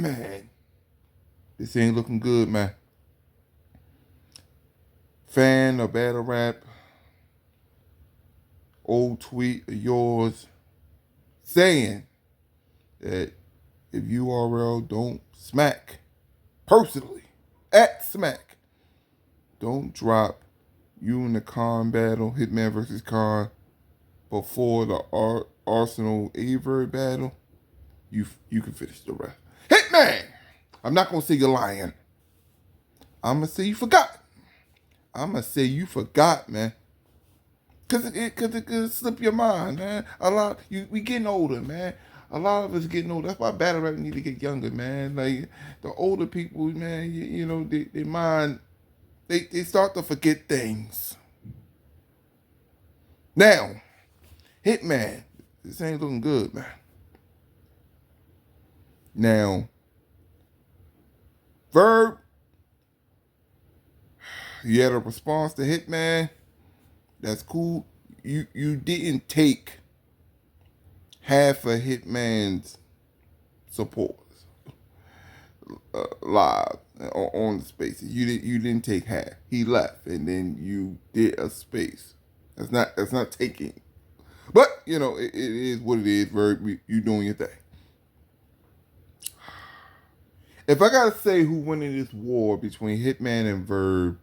Hitman. This ain't looking good, man. Fan of battle rap, old tweet of yours saying that if URL don't smack, personally, at smack, don't drop you in the Khan battle, Hitman versus Khan, before the Arsenal Aye Verb battle, you can finish the rest. Hitman! I'm not going to say you're lying. I'm going to say you forgot. I'm going to say you forgot, man. Cause it could slip your mind, man. We getting older, man. A lot of us getting older. That's why battle rap need to get younger, man. Like the older people, man, you know, they mind, they start to forget things. Now, Hitman, this ain't looking good, man. Now, Verb, you had a response to Hitman. That's cool. You didn't take half of Hitman's support live on the spaces. You didn't take half. He left, and then you did a space. That's not taking. But you know it is what it is. Verb, you doing your thing. If I gotta say who winning this war between Hitman and Verb,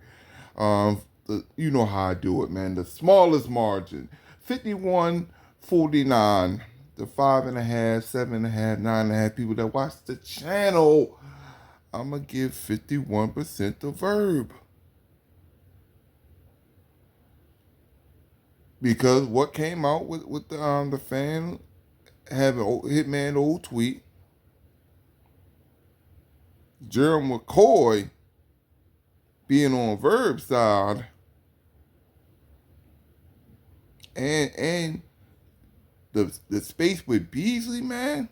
you know how I do it, man. The smallest margin, 51-49. The 5.5, 7.5, 9.5 people that watch the channel, I'm gonna give 51% to Verb. Because what came out with the fan having Hitman old tweet, Gerald McCoy being on Verb's side, and the space with Beasley, man,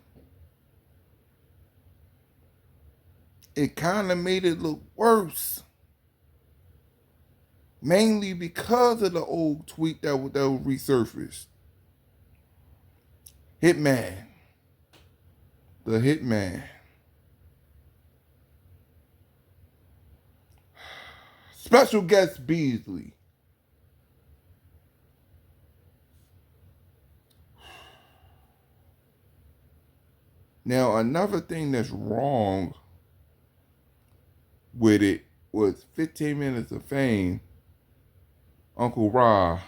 it kind of made it look worse. Mainly because of the old tweet that resurfaced. Hitman. The Hitman. Special guest Beasley. Now, another thing that's wrong with it was 15 Minutes of Fame. Uncle Ra,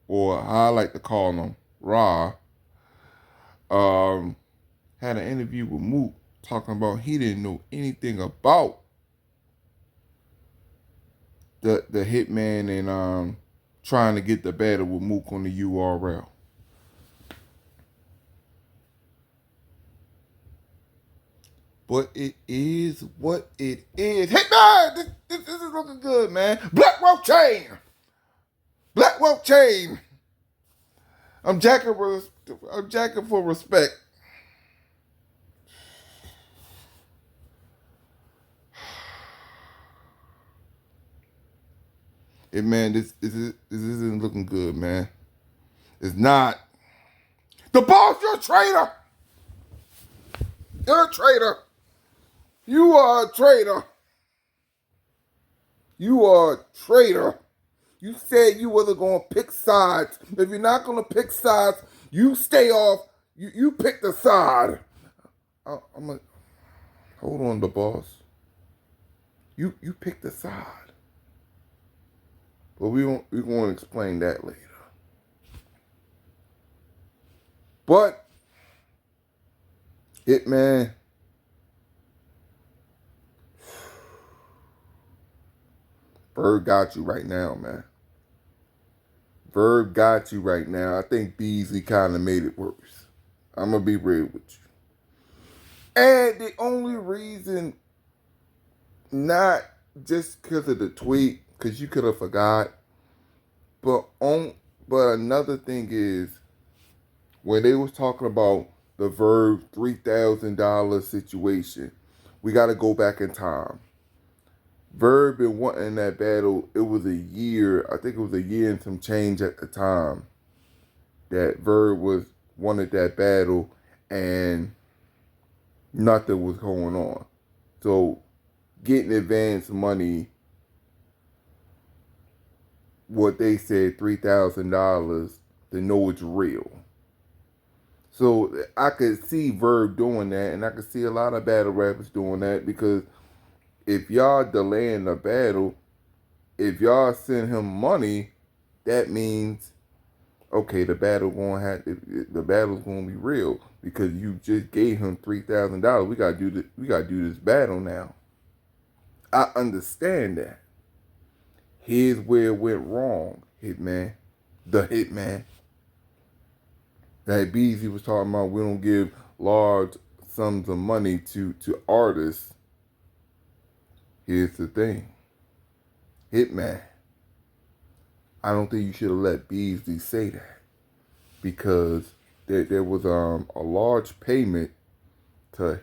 or I like to call him Ra, had an interview with Mook talking about he didn't know anything about the Hitman and trying to get the battle with Mook on the URL. But it is what it is. Hitman, this is looking good, man. Black Rope Chain. Black Rope Chain. I'm jacking for respect. Hey man, this isn't looking good, man. It's not. The boss, you're a traitor. You're a traitor. You are a traitor. You are a traitor. You said you wasn't going to pick sides. If you're not going to pick sides, you stay off. You pick the side. I'm like, hold on, the boss. You pick the side. But we're going to explain that later. But, Hitman, Verb got you right now, man. Verb got you right now. I think Beasley kind of made it worse. I'm going to be real with you. And the only reason, not just because of the tweet, because you could have forgot, but another thing is, when they was talking about the Verb $3,000 situation, we got to go back in time. Verb been wanting that battle. It was a year. I think it was a year and some change at the time that Verb wanted that battle, and nothing was going on. So getting advance money, what they said, $3,000 to know it's real. So I could see Verb doing that, and I could see a lot of battle rappers doing that, because if y'all delaying the battle, if y'all send him money, that means, okay, the battle's gonna be real, because you just gave him $3,000. We gotta do this battle now. I understand that. Here's where it went wrong, Hitman. The Hitman. That Beasley was talking about, we don't give large sums of money to artists. Here's the thing. Hitman, I don't think you should have let Beasley say that, because there was a large payment to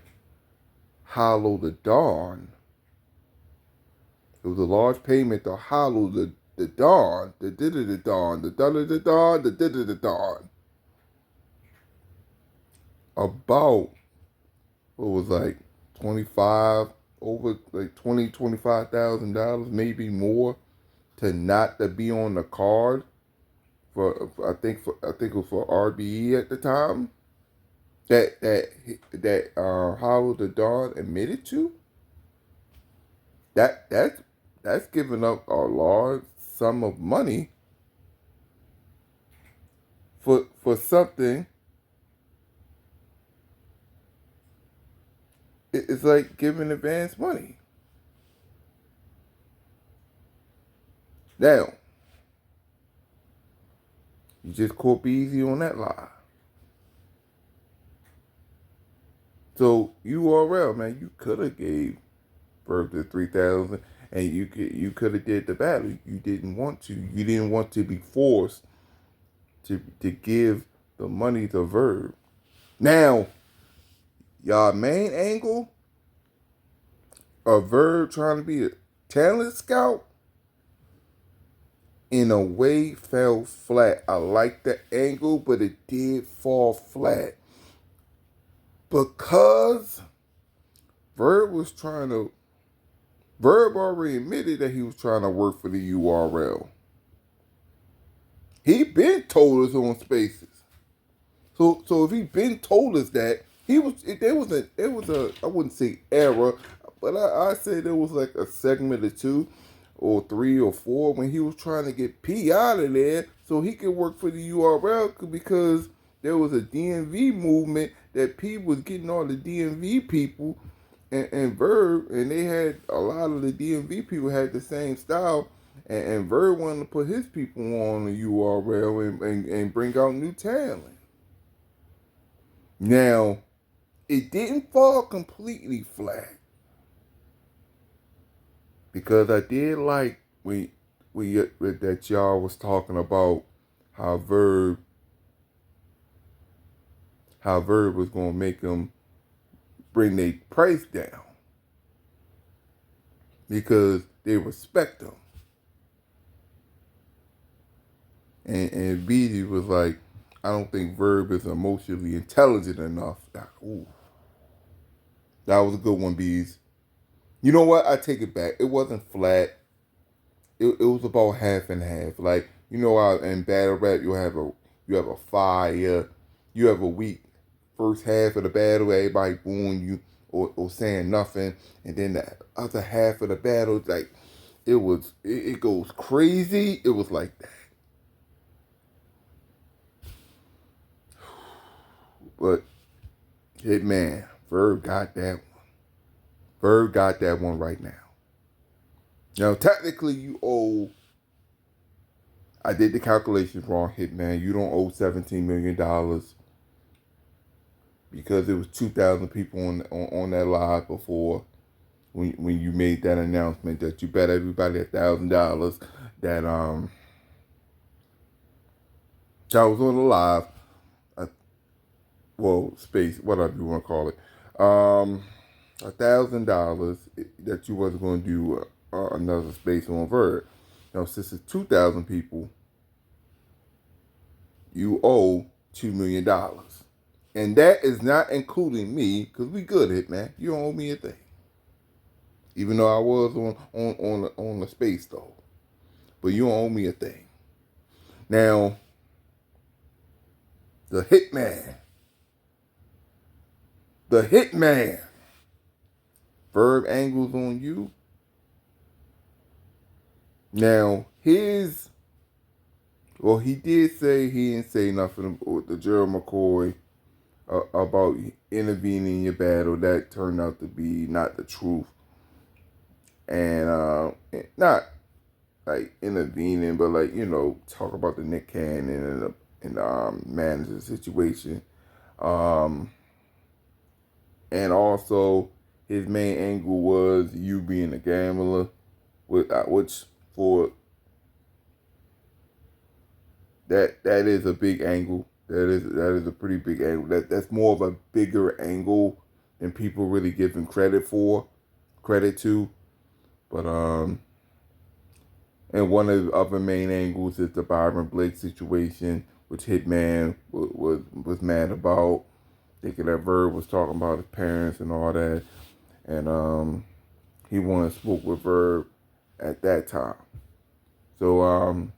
Hollow the Dawn. It was a large payment to Hollow the Dawn, the Dawn, the Dawn, the Dawn. About, what was like 25, over like $25,000, maybe more, to not to be on the card for I think it was for RBE at the time. That Hollow the Dawn admitted to. That's giving up a large sum of money for something. It's like giving advance money. Now, you just caught Beasley on that lie. So URL, man, you could have gave Verb the 3,000, and you could have did the battle. You didn't want to. You didn't want to be forced to give the money to Verb. Now, y'all main angle of Verb trying to be a talent scout, in a way, fell flat. I like the angle, but it did fall flat, because Verb already admitted that he was trying to work for the URL. He been told us on Spaces. So if he been told us that, there was a I wouldn't say error, but I say there was like a segment or two or three or four when he was trying to get P out of there so he could work for the URL, because there was a DMV movement that P was getting all the DMV people and Verb, and they had a lot of the DMV people had the same style, and Verb wanted to put his people on the URL and bring out new talent. Now, it didn't fall completely flat, because I did like we that y'all was talking about how Verb was gonna make them bring their price down because they respect them. And BD was like, I don't think Verb is emotionally intelligent enough. Ooh. That was a good one, Bees. You know what? I take it back. It wasn't flat. It was about half and half. Like, you know how in battle rap you have a fire, you have a weak first half of the battle, everybody booing you or saying nothing, and then the other half of the battle, like it goes crazy. It was like that. But Hitman, Verb got that one. Verb got that one right now. Now, technically, you owe. I did the calculations wrong, Hitman. You don't owe $17 million, because it was 2,000 people on that live before when you made that announcement that you bet everybody $1,000 that I was on the live. Space, whatever you want to call it. $1,000 that you wasn't going to do another space on Verb. Now, since it's 2,000 people, you owe $2 million. And that is not including me, because we good, Hitman. You don't owe me a thing. Even though I was on the space though. But you don't owe me a thing. Now, the Hitman. The Hitman. Verb angles on you. Now, he did say he didn't say nothing with the Gerald McCoy about intervening in your battle. That turned out to be not the truth. And not like intervening, but like, talk about the Nick Cannon and the manager situation. And also his main angle was you being a gambler, which for that is a big angle. That is a pretty big angle. That's more of a bigger angle than people really giving credit to. But and one of the other main angles is the Byron Blake situation, which Hitman was mad about. Thinking that Verb was talking about his parents and all that. And he wanted to smoke with Verb at that time. So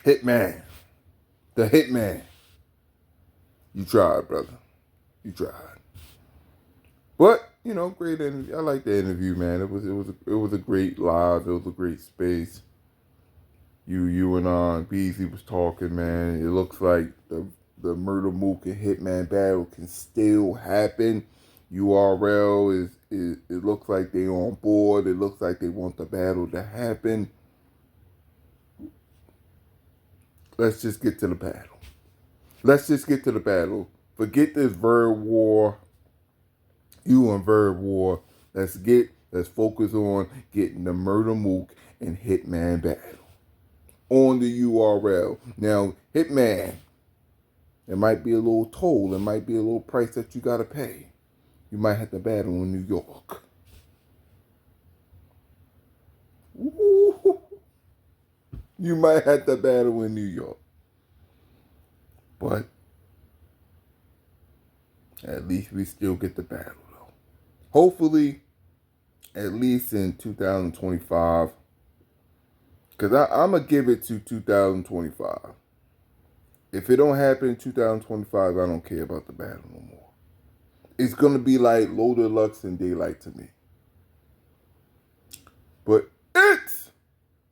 Hitman. The Hitman. You tried, brother. You tried. But, great interview. I like the interview, man. It was a great live. It was a great space. You and Beasley was talking, man. It looks like the Murder Mook and Hitman battle can still happen. URL it looks like they on board. It looks like they want the battle to happen. Let's just get to the battle. Forget this Verb war. You and Verb war. Let's focus on getting the Murder Mook and Hitman battle on the URL. Now, Hitman, it might be a little toll. It might be a little price that you got to pay. You might have to battle in New York. Ooh. You might have to battle in New York. But at least we still get the battle, though. Hopefully, at least in 2025. Because I'm going to give it to 2025. If it don't happen in 2025, I don't care about the battle no more. It's going to be like Low Deluxe and Daylight to me. But it's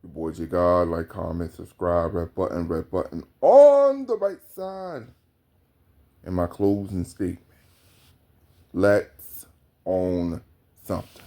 your boy J God. Like, comment, subscribe, red button on the right side. And my closing statement. Let's own something.